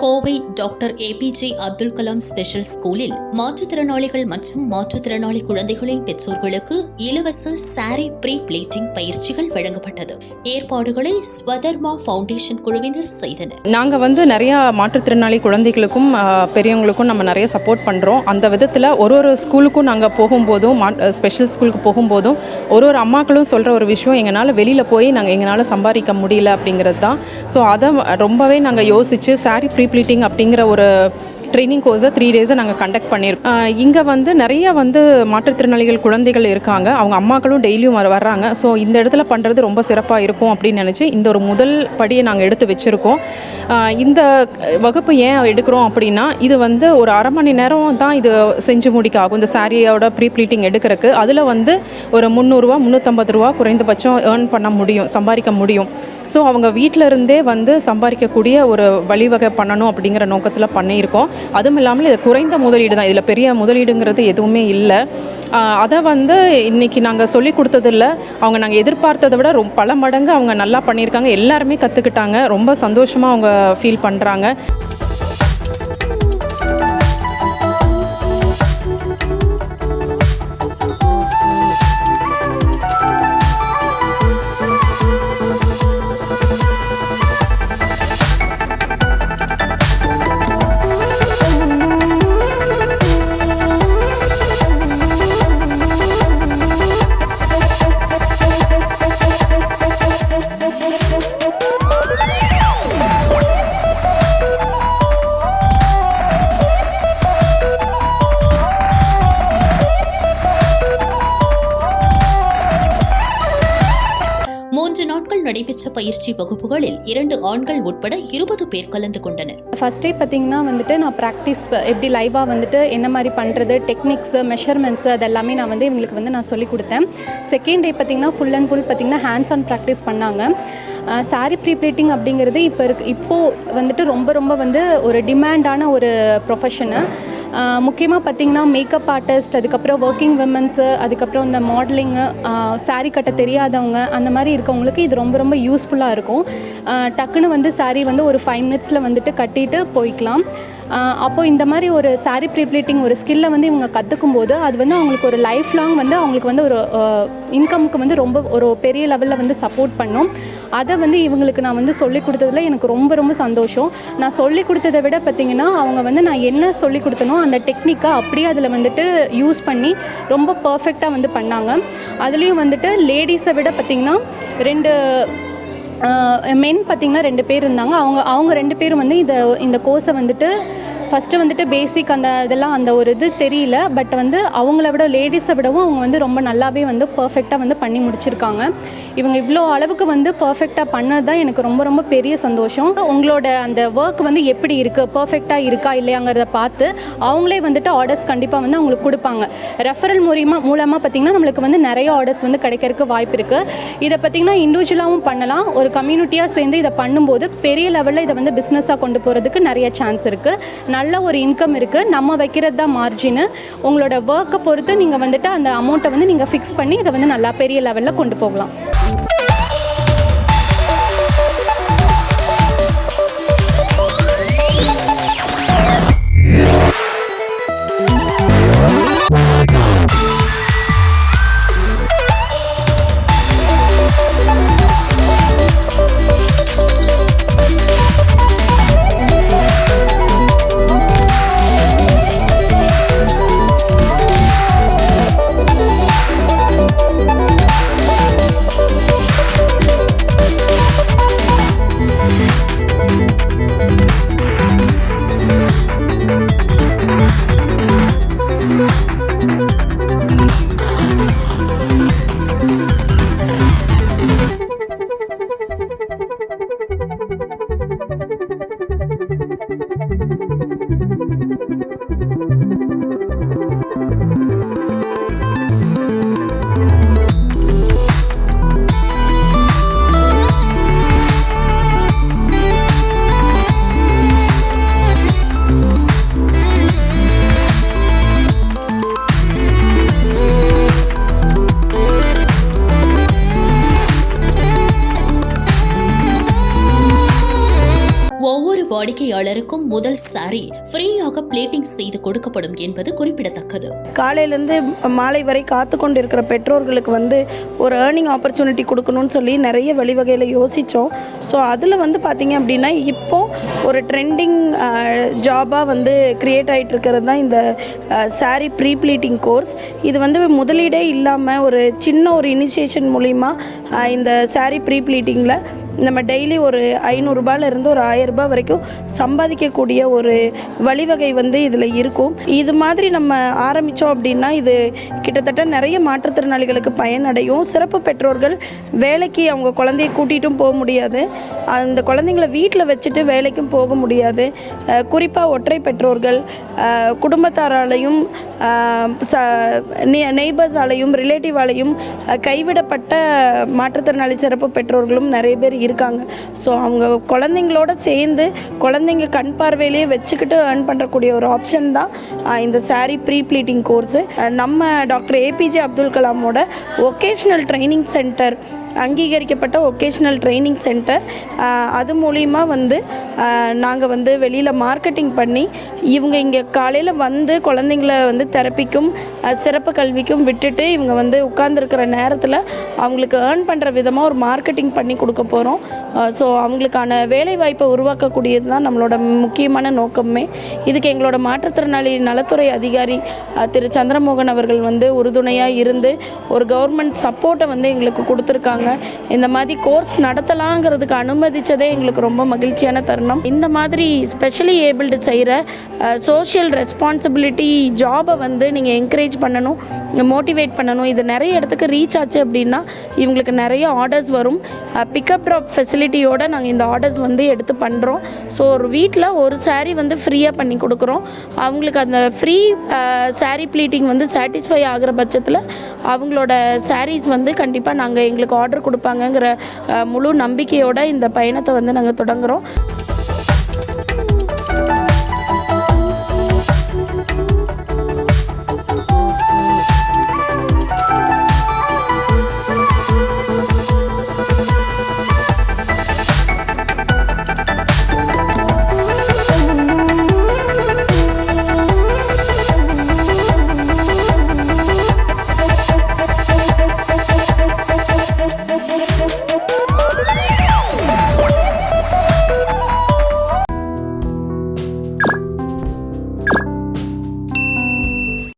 Kovai doctor APJ Abdul Kalam special ஸ்கூலில் மாற்றுத்திறனாளிகள் மற்றும் மாற்றுத்திறனாளி குழந்தைகளின் பெற்றோர்களுக்கு இலவச சாரி ப்ரீ பிளேட்டிங் பயிற்சிகள் வழங்கப்பட்டது. ஏற்பாடுகளை ஸ்வதர்மா ஃபவுண்டேஷன் குழுவினர் செய்தனர். நாங்கள் நிறைய மாற்றுத்திறனாளி குழந்தைகளுக்கும் பெரியவங்களுக்கும் நம்ம நிறைய சப்போர்ட் பண்ணுறோம். அந்த விதத்தில் ஒரு ஸ்கூலுக்கும் நாங்கள் போகும்போதும் ஸ்பெஷல் ஸ்கூலுக்கு போகும்போதும் ஒரு அம்மாக்களும் சொல்கிற ஒரு விஷயம், எங்களால் வெளியில் போய் எங்களால் சம்பாதிக்க முடியல அப்படிங்கிறது தான். ஸோ அதை ரொம்பவே நாங்கள் யோசித்து சாரி ப்ரீ ப்ளீட்டிங் அப்படிங்கிற ஒரு ட்ரைனிங் கோர்ஸை 3 டேஸை நாங்கள் கண்டக்ட் பண்ணியிருக்கோம். இங்கே நிறைய மாற்றுத்திறனாளிகள் குழந்தைகள் இருக்காங்க. அவங்க அம்மாக்களும் டெய்லியும் வர்றாங்க. ஸோ இந்த இடத்துல பண்ணுறது ரொம்ப சிறப்பாக இருக்கும் அப்படின்னு நினச்சி இந்த ஒரு முதல் படியை நாங்கள் எடுத்து வச்சுருக்கோம். இந்த வகுப்பு ஏன் எடுக்கிறோம் அப்படின்னா, இது ஒரு அரை மணி நேரம் தான் இது செஞ்சு முடிக்க ஆகும். இந்த சாரியோட ப்ரீ ப்ளீட்டிங் எடுக்கிறதுக்கு அதில் ஒரு 300 350 ரூபா குறைந்தபட்சம் ஏர்ன் பண்ண முடியும், சம்பாதிக்க முடியும். ஸோ அவங்க வீட்டில் இருந்தே சம்பாதிக்கக்கூடிய ஒரு வழிவகை பண்ணணும் அப்படிங்கிற நோக்கத்தில் பண்ணியிருக்கோம். அதுவும் இல்லாமல் இது குறைந்த முதலீடு தான், இதில் பெரிய முதலீடுங்கிறது எதுவுமே இல்லை. அதை இன்றைக்கி நாங்கள் சொல்லி கொடுத்ததில்ல, அவங்க நாங்கள் எதிர்பார்த்ததை விட பல மடங்கு அவங்க நல்லா பண்ணியிருக்காங்க. எல்லாருமே கற்றுக்கிட்டாங்க. ரொம்ப சந்தோஷமாக அவங்க ஃபீல் பண்ணுறாங்க. நடைபெற்ற பயிற்சி வகுப்புகளில் 2 ஆண்கள் உட்பட 20 பேர் கலந்து கொண்டனர். ஃபர்ஸ்ட் டே பார்த்தீங்கன்னா நான் ப்ராக்டிஸ் எப்படி லைவாக என்ன மாதிரி பண்ணுறது, டெக்னிக்ஸு, மெஷர்மெண்ட்ஸு அதெல்லாமே நான் இவங்களுக்கு நான் சொல்லிக் கொடுத்தேன். செகண்ட் டே பார்த்தீங்கன்னா ஃபுல் அண்ட் ஃபுல் பார்த்தீங்கன்னா ஹேண்ட்ஸ் ஆன் ப்ராக்டிஸ் பண்ணாங்க. சாரி ப்ரீ ப்ளீட்டிங் அப்படிங்கிறது இப்போது ரொம்ப ரொம்ப ஒரு டிமாண்டான ஒரு ப்ரொஃபஷனு. முக்கியமாக பார்த்திங்கன்னா மேக்கப் ஆர்டிஸ்ட், அதுக்கப்புறம் ஒர்க்கிங் விமன்ஸு, அதுக்கப்புறம் இந்த மாடலிங்கு, சாரீ கட்ட தெரியாதவங்க, அந்த மாதிரி இருக்கவங்களுக்கு இது ரொம்ப ரொம்ப யூஸ்ஃபுல்லாக இருக்கும். டக்குன்னு சாரீ ஒரு 5 மினிட்ஸில் கட்டிட்டு போய்க்கலாம். அப்போது இந்த மாதிரி ஒரு சாரீ ப்ரீ ப்ளீட்டிங் ஒரு ஸ்கில்லை இவங்க கற்றுக்கும் போது அது அவங்களுக்கு ஒரு லைஃப் லாங் அவங்களுக்கு ஒரு இன்கமுக்கு ரொம்ப ஒரு பெரிய லெவலில் சப்போர்ட் பண்ணும். அதை இவங்களுக்கு நான் சொல்லிக் கொடுத்ததில் எனக்கு ரொம்ப ரொம்ப சந்தோஷம். நான் சொல்லிக் கொடுத்ததை விட பார்த்திங்கன்னா அவங்க நான் என்ன சொல்லிக் கொடுத்தனோ அந்த டெக்னிக்கை அப்படியே அதில் யூஸ் பண்ணி ரொம்ப பர்ஃபெக்டாக பண்ணாங்க. அதுலேயும் லேடிஸை விட பார்த்திங்கன்னா 2 மென் பார்த்திங்கன்னா 2 பேர் இருந்தாங்க. அவங்க 2 பேரும் இந்த கோர்ஸை ஃபஸ்ட்டு பேசிக் இதெல்லாம் அந்த ஒரு இது தெரியல. பட் அவங்கள விட லேடிஸை விடவும் அவங்க ரொம்ப நல்லாவே பர்ஃபெக்டாக பண்ணி முடிச்சிருக்காங்க. இவங்க இவ்வளோ அளவுக்கு பர்ஃபெக்டாக பண்ணது தான் எனக்கு ரொம்ப ரொம்ப பெரிய சந்தோஷம். உங்களோட அந்த ஒர்க் எப்படி இருக்குது, பர்ஃபெக்டாக இருக்கா இல்லையாங்கிறத பார்த்து அவங்களே ஆர்டர்ஸ் கண்டிப்பாக அவங்களுக்கு கொடுப்பாங்க. ரெஃபரல் மூலமாக பார்த்திங்கன்னா நம்மளுக்கு நிறைய ஆர்டர்ஸ் கிடைக்கிறதுக்கு வாய்ப்பு இருக்குது. இதை பார்த்திங்கன்னா இண்டிவிஜுவலாகவும் பண்ணலாம். ஒரு கம்யூனிட்டியாக சேர்ந்து இதை பண்ணும்போது பெரிய லெவலில் இதை பிஸ்னஸாக கொண்டு போகிறதுக்கு நிறைய சான்ஸ் இருக்குது. நல்ல ஒரு இன்கம் இருக்குது. நம்ம வைக்கிறது தான் மார்ஜின்னு. உங்களோட ஒர்க்கை பொறுத்து நீங்கள் அந்த அமௌண்ட்டை நீங்கள் ஃபிக்ஸ் பண்ணி இதை நல்லா பெரிய லெவலில் கொண்டு போகலாம். வாடிக்கையாளருக்கும் முதல் சாரி ஃப்ரீயாக பிளேட்டிங் செய்து கொடுக்கப்படும் என்பது குறிப்பிடத்தக்கது. காலையிலேருந்து மாலை வரை காத்து கொண்டு இருக்கிற பெற்றோர்களுக்கு ஒரு ஏர்னிங் ஆப்பர்ச்சுனிட்டி கொடுக்கணும்னு சொல்லி நிறைய வழிவகையில் யோசித்தோம். ஸோ அதில் பார்த்தீங்க அப்படின்னா இப்போ ஒரு ட்ரெண்டிங் ஜாபாக க்ரியேட் ஆகிட்டு இருக்கிறது தான் இந்த சாரீ ப்ரீ ப்ளீட்டிங் கோர்ஸ். இது முதலீடே இல்லாமல் ஒரு சின்ன ஒரு இனிஷியேஷன் மூலிமா இந்த சாரீ ப்ரீ ப்ளீட்டிங்கில் நம்ம டெய்லி ஒரு 500 ரூபாயிலிருந்து ஒரு 1000 ரூபாய் வரைக்கும் சம்பாதிக்கக்கூடிய ஒரு வழிவகை இதில் இருக்கும். இது மாதிரி நம்ம ஆரம்பித்தோம் அப்படின்னா இது கிட்டத்தட்ட நிறைய மாற்றுத்திறனாளிகளுக்கு பயனடையும். சிறப்பு பெற்றோர்கள் வேலைக்கு அவங்க குழந்தைய கூட்டிகிட்டும் போக முடியாது, அந்த குழந்தைங்கள வீட்டில் வச்சுட்டு வேலைக்கும் போக முடியாது. குறிப்பாக ஒற்றை பெற்றோர்கள், குடும்பத்தாராலையும் நெய்பர்ஸாலையும் ரிலேட்டிவாலையும் கைவிடப்பட்ட மாற்றுத்திறனாளி சிறப்பு பெற்றோர்களும் நிறைய பேர் இருக்காங்க. ஸோ அவங்க குழந்தைங்களோட சேர்ந்து குழந்தைங்க கண் பார்வையிலேயே வச்சுக்கிட்டு ஏர்ன் பண்ணக்கூடிய ஒரு ஆப்ஷன் தான் இந்த சாரீ ப்ரீ ப்ளீட்டிங் கோர்ஸு. நம்ம டாக்டர் ஏபிஜே அப்துல் கலாமோட ஒகேஷ்னல் ட்ரைனிங் சென்டர், அங்கீகரிக்கப்பட்ட ஒகேஷ்னல் ட்ரைனிங் சென்டர், அது மூலிமா நாங்கள் வெளியில் மார்க்கெட்டிங் பண்ணி இவங்க இங்கே காலையில் குழந்தைங்கள தெரப்பிக்கும் சிறப்பு கல்விக்கும் விட்டுட்டு இவங்க உட்கார்ந்துருக்கிற நேரத்தில் அவங்களுக்கு ஏர்ன் பண்ணுற விதமாக ஒரு மார்க்கெட்டிங் பண்ணி கொடுக்க போகிறோம். ஸோ அவங்களுக்கான வேலை வாய்ப்பை உருவாக்கக்கூடியது தான் நம்மளோட முக்கியமான நோக்கமே. இதுக்கு எங்களோட மாற்றுத்திறனாளி நலத்துறை அதிகாரி திரு சந்திரமோகன் அவர்கள் உறுதுணையாக இருந்து ஒரு கவர்மெண்ட் சப்போர்ட்டை எங்களுக்கு கொடுத்துருக்காங்க. இந்த மாதிரி கோர்ஸ் நடத்தலாங்கிறதுக்கு அனுமதிச்சதே எங்களுக்கு ரொம்ப மகிழ்ச்சியான தருணம். இந்த மாதிரி ஸ்பெஷலி ஏபிள்டு செய்கிற சோஷியல் ரெஸ்பான்சிபிலிட்டி ஜாபை நீங்கள் என்கரேஜ் பண்ணணும், மோட்டிவேட் பண்ணணும். இது நிறைய இடத்துக்கு ரீச் ஆச்சு அப்படின்னா இவங்களுக்கு நிறைய ஆர்டர்ஸ் வரும். பிக்கப் ட்ராப் ஃபெசிலிட்டியோடு நாங்கள் இந்த ஆர்டர்ஸ் எடுத்து பண்ணுறோம். ஸோ ஒரு வீட்டில் ஒரு சாரீ ஃப்ரீயாக பண்ணி கொடுக்குறோம். அவங்களுக்கு அந்த ஃப்ரீ சாரீ ப்ளீட்டிங் சாட்டிஸ்ஃபை ஆகிற பட்சத்தில் அவங்களோட சாரீஸ் கண்டிப்பாக நாங்கள் எங்களுக்கு ஆர்டர் கொடுப்பாங்கங்கிற முழு நம்பிக்கையோடு இந்த பயணத்தை நாங்கள் தொடங்குகிறோம்.